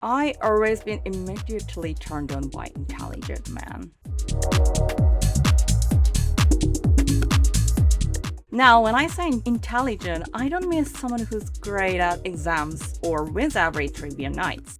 I always been immediately turned on by intelligent man. Now, when I say intelligent, I don't mean someone who's great at exams or wins every trivia nights.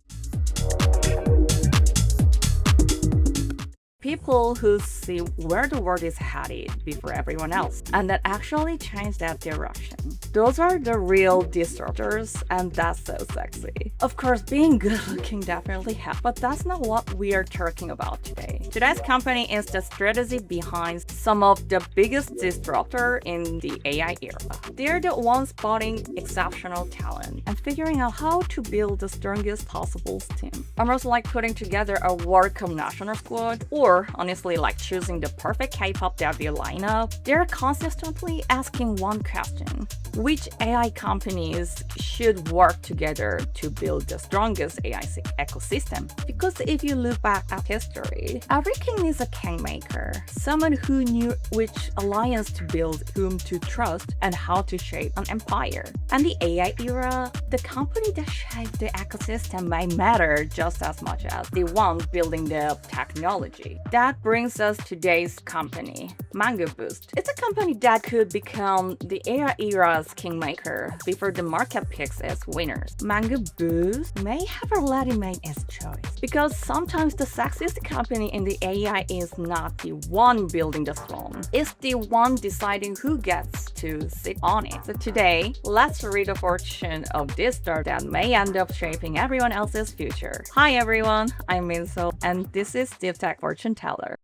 People who see where the world is headed before everyone else and that actually change that direction. Those are the real disruptors, and that's so sexy. Of course, being good looking definitely helps, but that's not what we are talking about today. Today's company is the strategy behind some of the biggest disruptor in the AI era. They're the ones spotting exceptional talent and figuring out how to build the strongest possible team. Almost like putting together a World Cup national squad, or honestly like choosing the perfect K-pop debut lineup. They're consistently asking one question: which AI companies should work together to build the strongest AI ecosystem? Because if you look back at history, every king is a kingmaker, someone who knew which alliance to build, whom to trust, and how to shape an empire. And the AI era, the company that shaped the ecosystem may matter just as much as the one building the technology. That brings us to today's company, MangoBoost. It's a company that could become the AI era's kingmaker before the market picks its winners. MangoBoost may have already made its choice, because sometimes the sexiest company in the AI is not the one building the throne. It's the one deciding who gets to sit on it. So today, let's read the fortune of this star that may end up shaping everyone else's future. Hi everyone, I'm Minso, and this is Deep Tech Fortune Teller.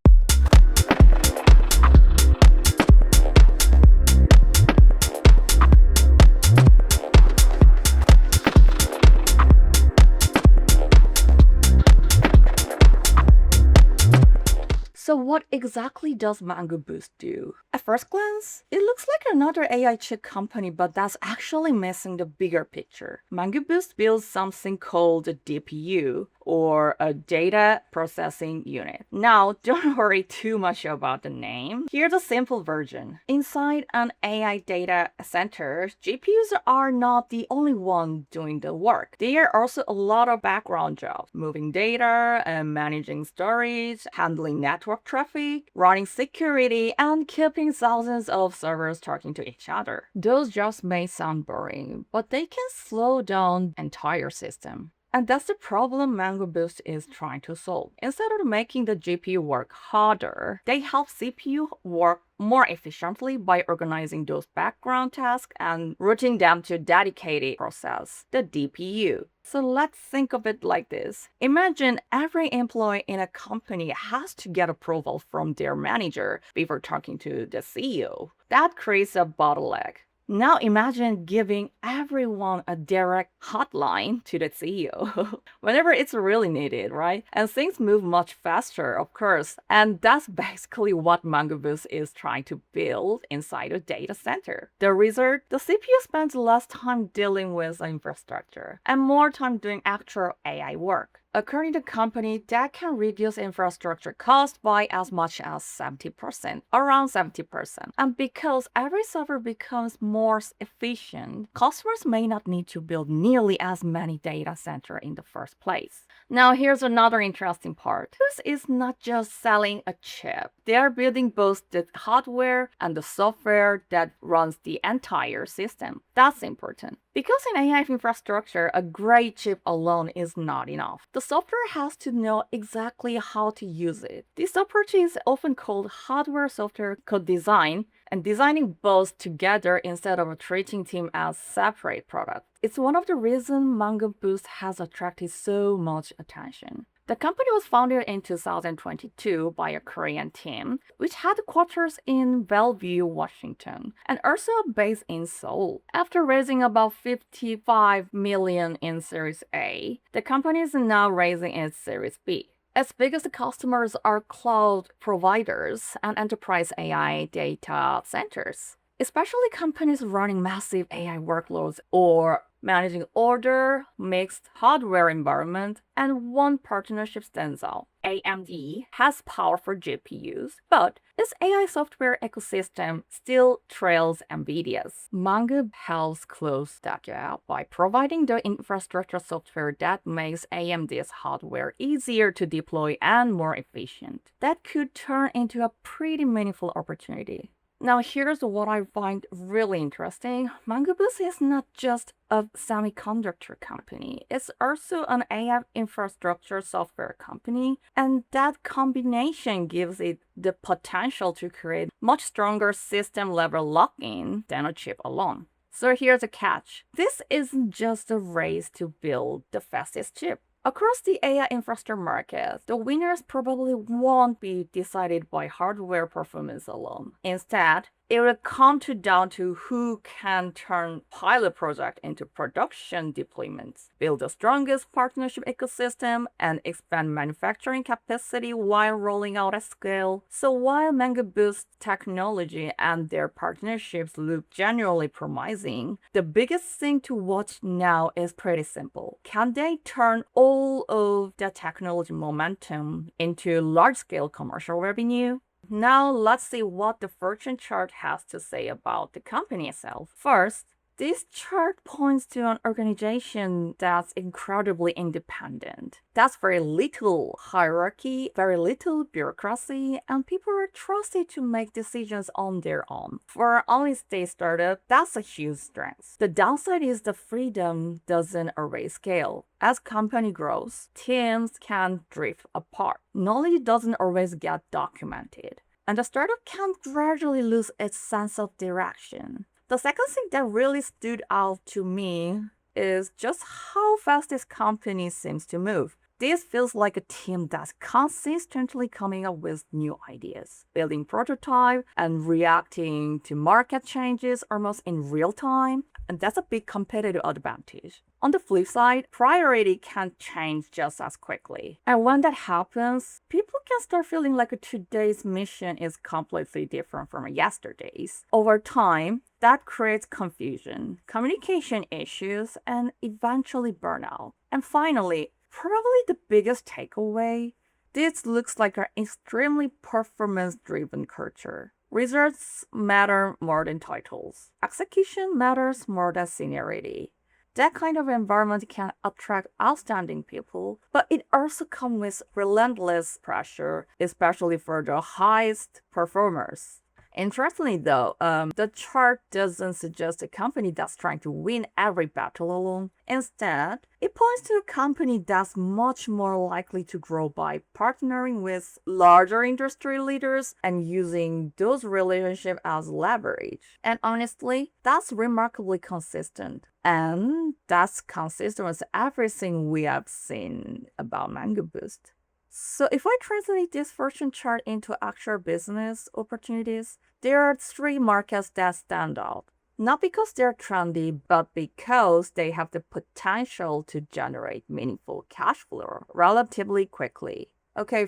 So what exactly does MangoBoost do? At first glance, it looks like another AI chip company, but that's actually missing the bigger picture. MangoBoost builds something called a DPU, or a data processing unit. Now, don't worry too much about the name. Here's a simple version. Inside an AI data center, GPUs are not the only one doing the work. There are also a lot of background jobs, moving data and managing storage, handling network traffic, running security, and keeping thousands of servers talking to each other. Those jobs may sound boring, but they can slow down the entire system. And that's the problem MangoBoost is trying to solve. Instead of making the GPU work harder, they help CPU work more efficiently by organizing those background tasks and routing them to a dedicated process, the DPU. So let's think of it like this. Imagine every employee in a company has to get approval from their manager before talking to the CEO. That creates a bottleneck. Now imagine giving everyone a direct hotline to the CEO whenever it's really needed, right? And things move much faster, of course. And that's basically what MangoBoost is trying to build inside a data center. The result, the CPU spends less time dealing with infrastructure and more time doing actual AI work. According to the company, that can reduce infrastructure costs by as much as 70%, around 70%. And because every server becomes more efficient, customers may not need to build nearly as many data centers in the first place. Now, here's another interesting part. This is not just selling a chip. They are building both the hardware and the software that runs the entire system. That's important. Because in AI infrastructure, a great chip alone is not enough. The software has to know exactly how to use it. This approach is often called hardware-software co-design, and designing both together instead of treating them as separate products. It's one of the reasons MangoBoost has attracted so much attention. The company was founded in 2022 by a Korean team, which had headquarters in Bellevue, Washington, and also based in Seoul. After raising about $55 million in Series A, the company is now raising its Series B. Its biggest customers are cloud providers and enterprise AI data centers, especially companies running massive AI workloads or managing older, mixed hardware environment. And one partnership stands out. AMD has powerful GPUs, but its AI software ecosystem still trails NVIDIA's. Mango helps close that gap by providing the infrastructure software that makes AMD's hardware easier to deploy and more efficient. That could turn into a pretty meaningful opportunity. Now, here's what I find really interesting. MangoBoost is not just a semiconductor company, it's also an AI infrastructure software company, and that combination gives it the potential to create much stronger system level lock-in than a chip alone. So here's a catch. This isn't just a race to build the fastest chip. Across the AI infrastructure market, the winners probably won't be decided by hardware performance alone. Instead, it will come down to who can turn pilot project into production deployments, build the strongest partnership ecosystem, and expand manufacturing capacity while rolling out at scale. So while MangoBoost technology and their partnerships look genuinely promising, the biggest thing to watch now is pretty simple. Can they turn all of the technology momentum into large-scale commercial revenue? Now let's see what the fortune chart has to say about the company itself. First, this chart points to an organization that's incredibly independent. That's very little hierarchy, very little bureaucracy, and people are trusted to make decisions on their own. For an early-stage startup, that's a huge strength. The downside is the freedom doesn't erase scale. As company grows, teams can drift apart. Knowledge doesn't always get documented, and the startup can gradually lose its sense of direction. The second thing that really stood out to me is just how fast this company seems to move. This feels like a team that's consistently coming up with new ideas, building prototype and reacting to market changes almost in real time, and that's a big competitive advantage. On the flip side, priority can change just as quickly. And when that happens, people can start feeling like today's mission is completely different from yesterday's. Over time, that creates confusion, communication issues, and eventually burnout. And finally, probably the biggest takeaway, this looks like an extremely performance-driven culture. Results matter more than titles. Execution matters more than seniority. That kind of environment can attract outstanding people, but it also comes with relentless pressure, especially for the highest performers. Interestingly, though, the chart doesn't suggest a company that's trying to win every battle alone. Instead, it points to a company that's much more likely to grow by partnering with larger industry leaders and using those relationships as leverage. And honestly, that's remarkably consistent. And that's consistent with everything we have seen about MangoBoost. So if I translate this fortune chart into actual business opportunities, there are three markets that stand out. Not because they're trendy, but because they have the potential to generate meaningful cash flow relatively quickly. Okay,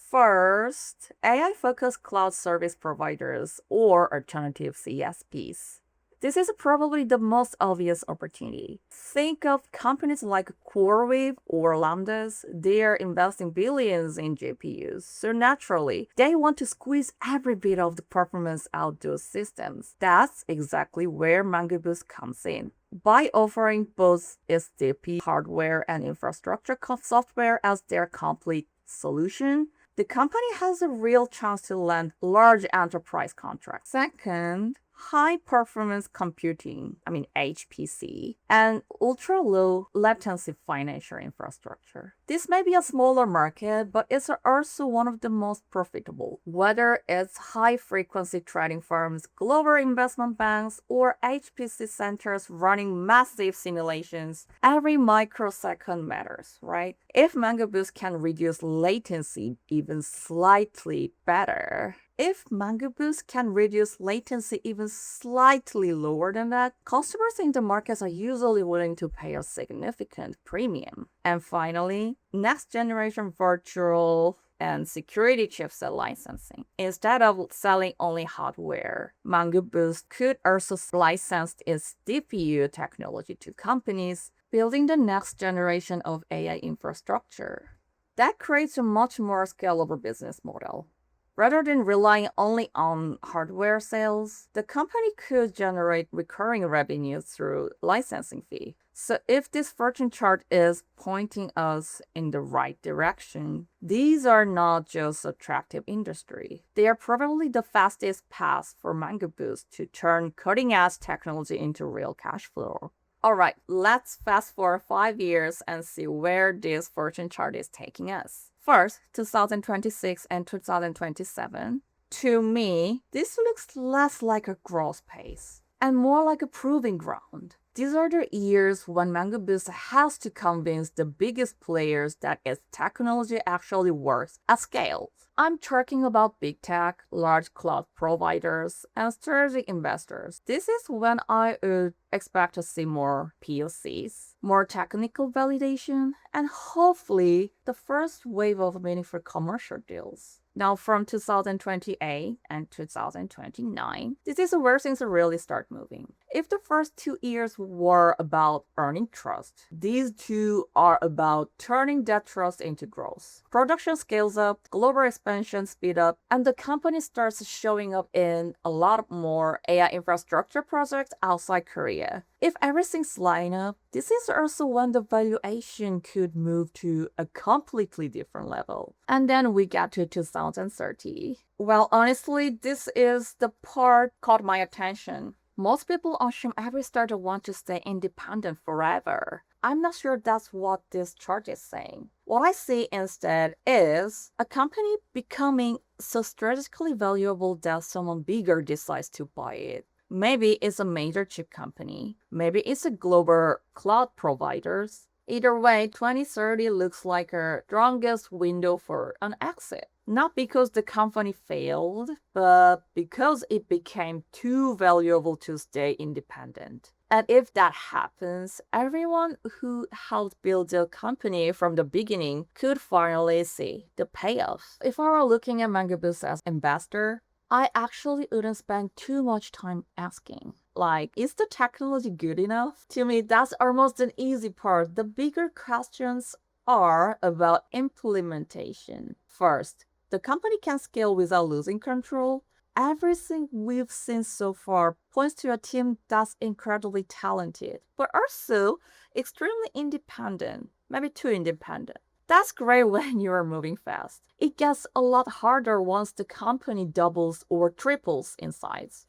first, AI-focused cloud service providers or alternative CSPs. This is probably the most obvious opportunity. Think of companies like CoreWeave or Lambdas. They are investing billions in GPUs, so naturally, they want to squeeze every bit of the performance out those systems. That's exactly where MangoBoost comes in. By offering both its DP hardware and infrastructure software as their complete solution, the company has a real chance to land large enterprise contracts. Second, high performance computing, HPC, and ultra low latency financial infrastructure. This may be a smaller market, but it's also one of the most profitable. Whether it's high frequency trading firms, global investment banks, or HPC centers running massive simulations, every microsecond matters, right? If MangoBoost can reduce latency even slightly better, if MangoBoost can reduce latency even slightly lower than that, customers in the markets are usually willing to pay a significant premium. And finally, next generation virtual and security chipset licensing. Instead of selling only hardware, MangoBoost could also license its DPU technology to companies building the next generation of AI infrastructure. That creates a much more scalable business model. Rather than relying only on hardware sales, the company could generate recurring revenue through licensing fee. So if this fortune chart is pointing us in the right direction, these are not just attractive industry. They are probably the fastest path for MangoBoost to turn cutting-edge technology into real cash flow. Alright, let's fast forward 5 years and see where this fortune chart is taking us. First, 2026 and 2027. To me, this looks less like a growth pace and more like a proving ground. These are the years when MangoBoost has to convince the biggest players that its technology actually works at scale. I'm talking about big tech, large cloud providers, and strategic investors. This is when I would expect to see more POCs, more technical validation, and hopefully the first wave of meaningful commercial deals. Now, from 2028 and 2029, this is where things really start moving. If the first 2 years were about earning trust, these two are about turning that trust into growth. Production scales up, global expansion speed up, and the company starts showing up in a lot more AI infrastructure projects outside Korea. If everything's lined up, this is also when the valuation could move to a completely different level. And then we get to 2030. Well, honestly, this is the part caught my attention. Most people assume every startup wants to stay independent forever. I'm not sure that's what this chart is saying. What I see instead is a company becoming so strategically valuable that someone bigger decides to buy it. Maybe it's a major chip company. Maybe it's a global cloud providers. Either way, 2030 looks like a strongest window for an exit. Not because the company failed, but because it became too valuable to stay independent. And if that happens, everyone who helped build the company from the beginning could finally see the payoff. If I were looking at MangoBoost as investor, I actually wouldn't spend too much time asking. Like, is the technology good enough? To me, that's almost an easy part. The bigger questions are about implementation. First, the company can scale without losing control. Everything we've seen so far points to a team that's incredibly talented, but also extremely independent, maybe too independent. That's great when you're moving fast. It gets a lot harder once the company doubles or triples in size.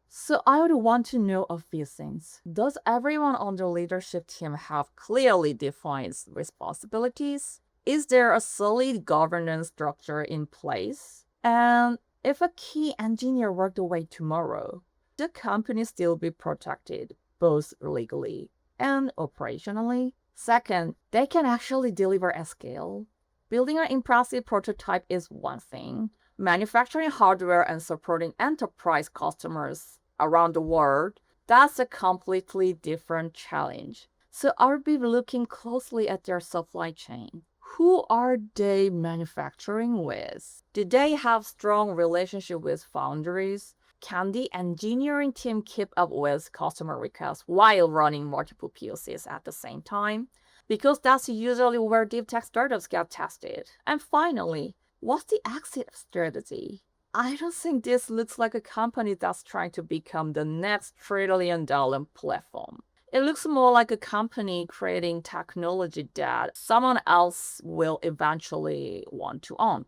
So I would want to know a few things. Does everyone on the leadership team have clearly defined responsibilities? Is there a solid governance structure in place? And if a key engineer walked away tomorrow, the company still be protected, both legally and operationally? Second, they can actually deliver at scale. Building an impressive prototype is one thing. Manufacturing hardware and supporting enterprise customers around the world, that's a completely different challenge. So I'll be looking closely at their supply chain. Who are they manufacturing with? Do they have strong relationship with foundries? Can the engineering team keep up with customer requests while running multiple POCs at the same time? Because that's usually where deep tech startups get tested. And finally, what's the exit strategy? I don't think this looks like a company that's trying to become the next trillion-dollar platform. It looks more like a company creating technology that someone else will eventually want to own.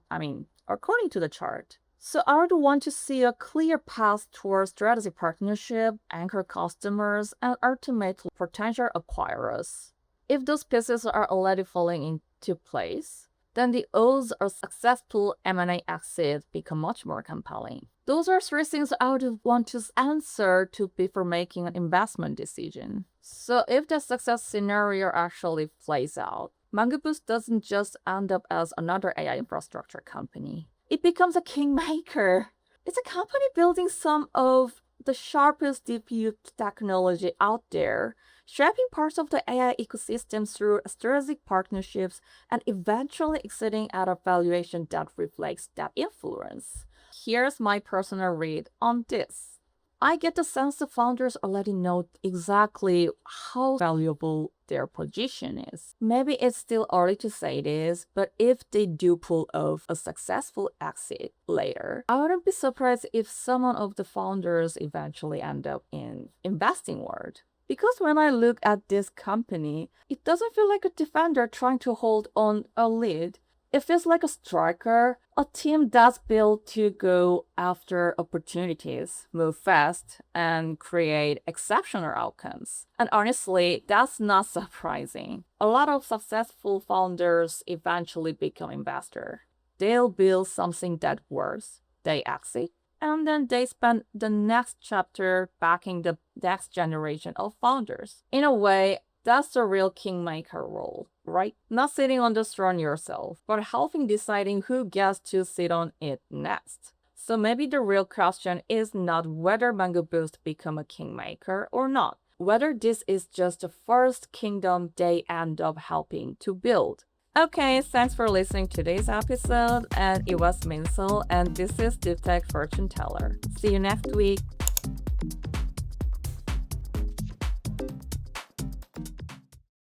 According to the chart. So I would want to see a clear path towards strategic partnership, anchor customers, and ultimately potential acquirers. If those pieces are already falling into place, then the odds of successful M&A exit become much more compelling. Those are 3 things I would want to answer to before making an investment decision. So if the success scenario actually plays out, MangoBoost doesn't just end up as another AI infrastructure company. It becomes a Kingmaker. It's a company building some of the sharpest DPU technology out there, shaping parts of the AI ecosystem through strategic partnerships, and eventually exiting at a valuation that reflects that influence. Here's my personal read on this. I get the sense the founders already know exactly how valuable their position is. Maybe it's still early to say this, but if they do pull off a successful exit later, I wouldn't be surprised if some of the founders eventually end up in investing world. Because when I look at this company, it doesn't feel like a defender trying to hold on a lead. It feels like a striker, a team that's built to go after opportunities, move fast, and create exceptional outcomes. And honestly, that's not surprising. A lot of successful founders eventually become investors. They'll build something that works, they exit, and then they spend the next chapter backing the next generation of founders. In a way, that's the real kingmaker role, right? Not sitting on the throne yourself, but helping deciding who gets to sit on it next. So maybe the real question is not whether MangoBoost become a kingmaker or not, whether this is just the first kingdom they end up helping to build. Okay, thanks for listening to today's episode, and it was Minsel, and this is Deep Tech Fortune Teller. See you next week.